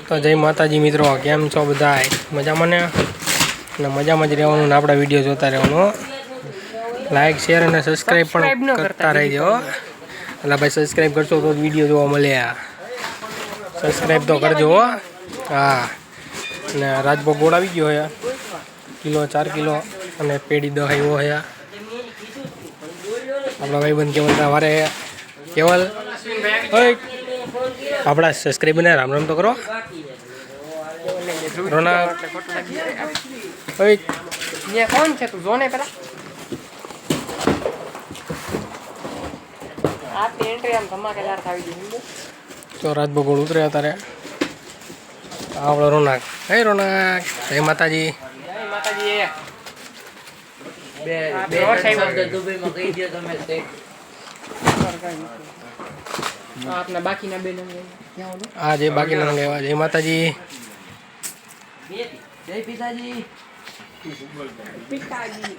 તો જય માતાજી મિત્રો, કેમ છો બધા? મજામાં ને? અને મજામાં જ રહેવાનું ને આપણા વિડીયો જોતા રહેવાનું. લાઈક શેર અને સબસ્ક્રાઈબ પણ કરતા રહેજો. એટલે ભાઈ સબસ્ક્રાઈબ કરશો તો વિડીયો જોવા મળે. સબસ્ક્રાઈબ તો કરજો. હા, અને રાજભોગ ગોળ આવી ગયો હે, કિલો 4 કિલો, અને પેઢી 10 આવ્યો હે. આપણા ભાઈબંધ કેવલ વારે કેવલ આપણા સબસ્ક્રાઈબરને રામ રામ તો કરો. રોનક કોણ છે તું? જોને પેલા આપની એન્ટ્રી આમ ધમાકેદાર થાવી ગઈ. તો રાજભોગોળ ઉતર્યા તારે. આવડો રોનક. હે રોનક, જય માતાજી. જય માતાજી. આપના બાકીના બે નંગ હા, જે બાકીના નંગ આવ્યા. જય માતાજી. જય પિતાજી. પિતાજી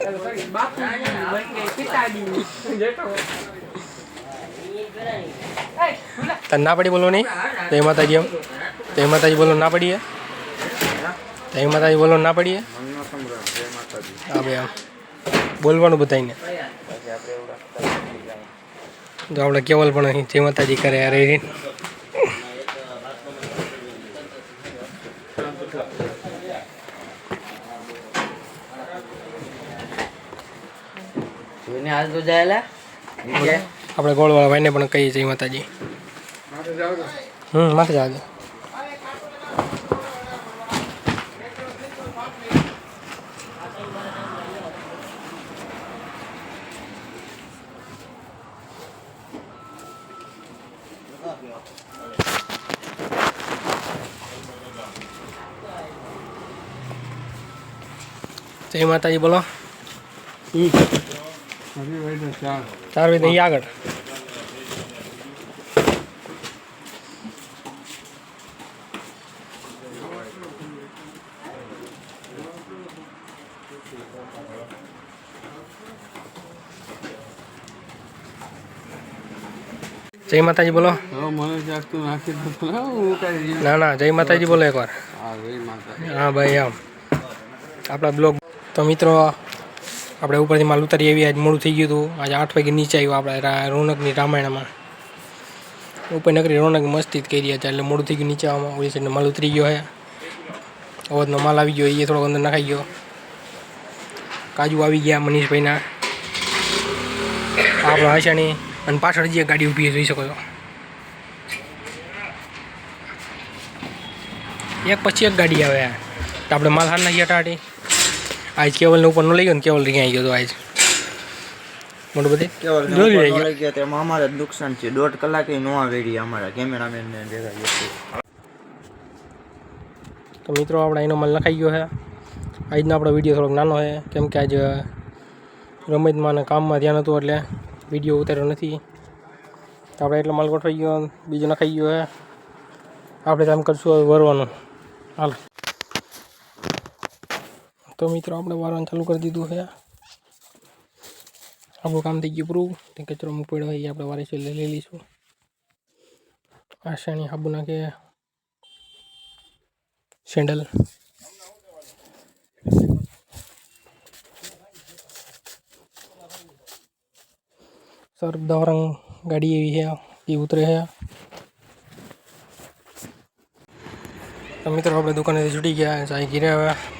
બાપુજી બન ગઈ પિતાજી. તને ના પડી બોલો નહીં? જય માતાજી. એમ જય માતાજી બોલો ના પડીએ? જય માતાજી બોલો ના પડીએ? હા ભાઈ, આમ બોલવાનું બધાને. તો આપણે કેવલ પણ જય માતાજી કરે. અરે આપણે ગોળવાળા ભાઈને પણ કહીએ જય માતાજી. માથે જાવ. જય માતાજી બોલો. 4 વાગે આગળ. જય માતાજી બોલો. ના ના, જય માતાજી બોલો એકવાર. હા ભાઈ, આમ આપણા બ્લોગ. તો મિત્રો, આપણે ઉપરથી માલ ઉતારી એવી આજ મોડું થઈ ગયું હતું. આજે 8 વાગે નીચે આવ્યું આપણે રોનકની રામાયણમાં. ઉપર નકરી રોનક મસ્તી જ કરી રહ્યા હતા, એટલે મોડું થઈ ગયું નીચે આવવામાં. ઓલી સાઈડનો માલ ઉતરી ગયો છે. અવધનો માલ આવી ગયો, એ થોડોક અંદર નખાઈ ગયો. કાજુ આવી ગયા મનીષભાઈના. આપણો હાશાની. અને પાછળ જે ગાડી ઊભી જોઈ શકો છો. એક પછી એક ગાડી આવે. તો આપણે માલ હાર નાખીએ ટાટી. આજ કેવલને ઉપર ન લઈ ગયો ને, કેવલ રીંગાઈ ગયો તો આજ મોટું બધી કેવલ ગયો તેમાં અમારે જ નુકસાન છે. 1.5 કલાકે નો આવી અમારા કેમેરામેનને ભેગા. તો મિત્રો, આપણે એનો માલ નખાઈ ગયો છે. આજનો આપણો વિડીયો થોડોક નાનો છે, કેમ કે આજ રમતમાં અને કામમાં ધ્યાન હતું, એટલે વિડીયો ઉતાર્યો નથી. તો આપણે એટલો માલ ગોઠવાઈ ગયો, બીજો નખાઈ ગયો છે. આપણે કામ કરશું હવે વરવાનું. હાલ તો મિત્રો, આપણે વારવાનું ચાલુ કરી દીધું છે. આપણું કામ થઈ ગયું પૂરું. તે કચરો મૂકવાનો હોય એ આપણે વારે છે લઈ લઈશું. આશાની હાબુ નાખે સેન્ડલ. સર દોરંગ ગાડી એવી છે, એ ઉતરે છે. તો મિત્રો, આપણે દુકાનેથી છૂટી ગયા. ચાય ઘીરે આવ્યા.